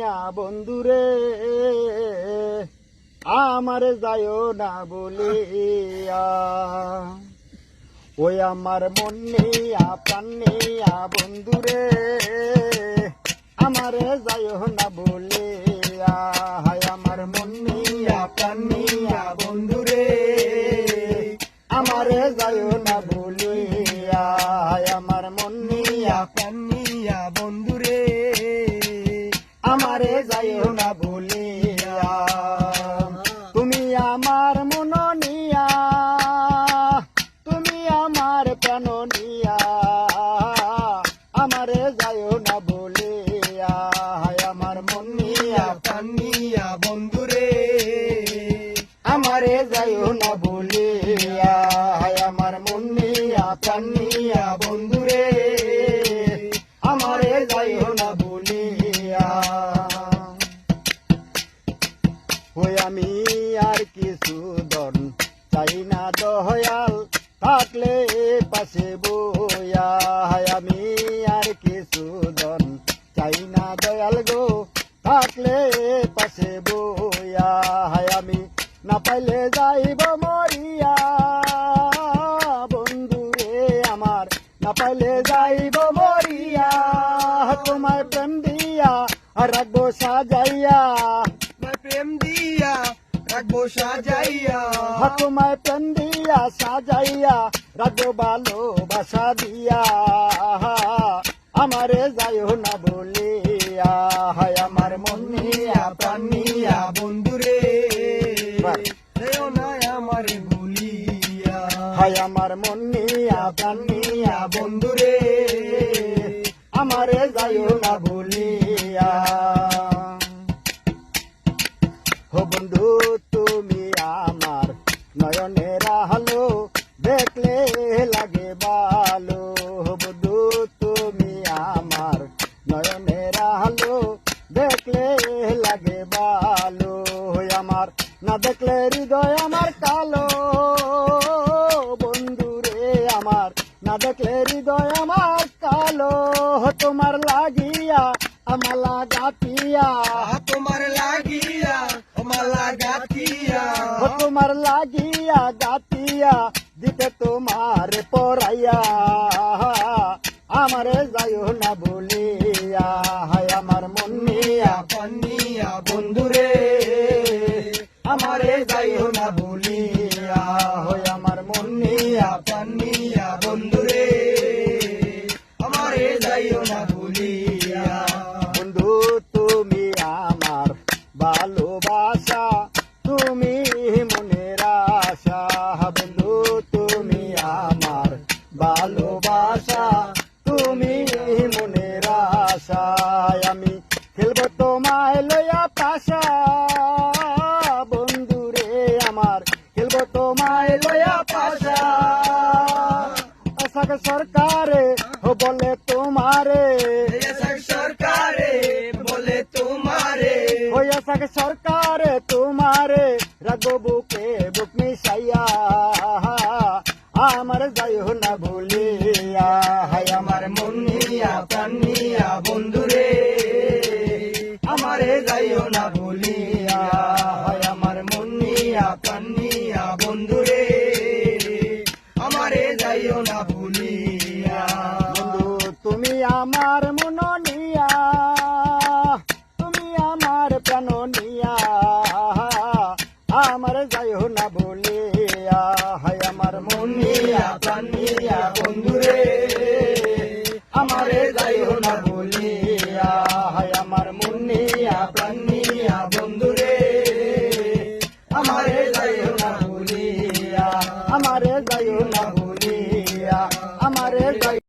নিয়া বন্ধুরে আমার যায়ও না বলিয়া ওই আমার মন নিয়া প্রাণ নিয়া বন্ধুরে আমার যায়ও না বলিয়া হায় আমার মন নিয়া প্রাণ নিয়া বন্ধুরে আমার যায়ও না বলিয়া হায় আমার মন নিয়া প্রাণ নিয়া বন্ধুরে আমারে যায়ও না বলিয়া তুমি আমার মন নিয়া তুমি আমার প্রাণ নিয়া আমারে যায়ও না বলিয়া হায় আমার মন নিয়া প্রাণ নিয়া বন্ধুরে আমারে যায়ও না বলিয়া হায় আমার মন নিয়া প্রাণ নিয়া বন্ধুরে আমারে যায়ও না বলিয়া ওই আমি আর কিছু দন চাই না দয়াল থাকলে পাশে বইয়া আমি আর কিছু দন চাই না দয়াল গো থাকলে পাশে বইয়া আমি না পাইলে যাইব মরিয়া বন্ধুরে আমার না পাইলে যাইব মরিয়া তোমায় প্রেম দিয়া রাখবো সাজাইয়া প্রেম দিয়া রাখবো সাজাইয়া তোমায় প্রেম দিয়া সাজাইয়া রাখবো ভালোবাসা দিয়া আমারে যাইও না বলিয়া হায় আমার মন নিয়া প্রাণ নিয়া বন্ধুরে যেও না আমারে ভুলিয়া হায় আমার মন নিয়া প্রাণ নিয়া বন্ধুরে আমারে যাইও না বলিয়া হো বন্ধু তুমি আমার নয়নের আলো দেখলে লাগে ভালো হো বন্ধু তুমি আমার নয়নের আলো দেখলে লাগে ভালো আমার না দেখলে হৃদয় আমার কালো বন্ধুরে আমার না দেখলে হৃদয় আমার কালো তোমার লাগিয়া আমালা গাতিয়া তোমার লাগিয়া মালা গাতিয়া তোমার লাগিয়া গাতিয়া দিতে তোমার পরাইয়া আমারে যাইও না বলিয়া হায় আমার মন নিয়া পানিয়া বন্ধুরে আমারে যাইও না বলিয়া হয় আমার মন নিয়া পানিয়া বন্ধুরে আমারে যাইও না ভুলিয়া বন্ধু তুমি আমার ভালোবাসা তুমি মনের আশা বন্ধু তুমি আমার ভালোবাসা তুমি মনের আশা আমি খেলবো তোমায় লইয়া পাশা বন্ধুরে আমার খেলবো তোমায় লইয়া পাশা আশাকে সরকারে বলে তোমারে সরকারে বলে তোমারে ওই আশাকে সরকারে তোমারে রাখবো বুকে বুক মিশাইয়া আমার যাইও না ভুলিয়া হায় আমার মন নিয়া প্রাণ নিয়া বন্ধুরে আমারে যাইও না ভুলিয়া হায় আমার মন নিয়া প্রাণ নিয়া বন্ধুরে আমারে যাইও না ভুলিয়া বন্ধু তুমি আমার মন নিয়া তুমি আমার প্রাণ নিয়া আমার যাইও না বলিয়া হায় আমার মন নিয়া প্রাণ নিয়া বন্ধুরে আমারে যাইও না বলিয়া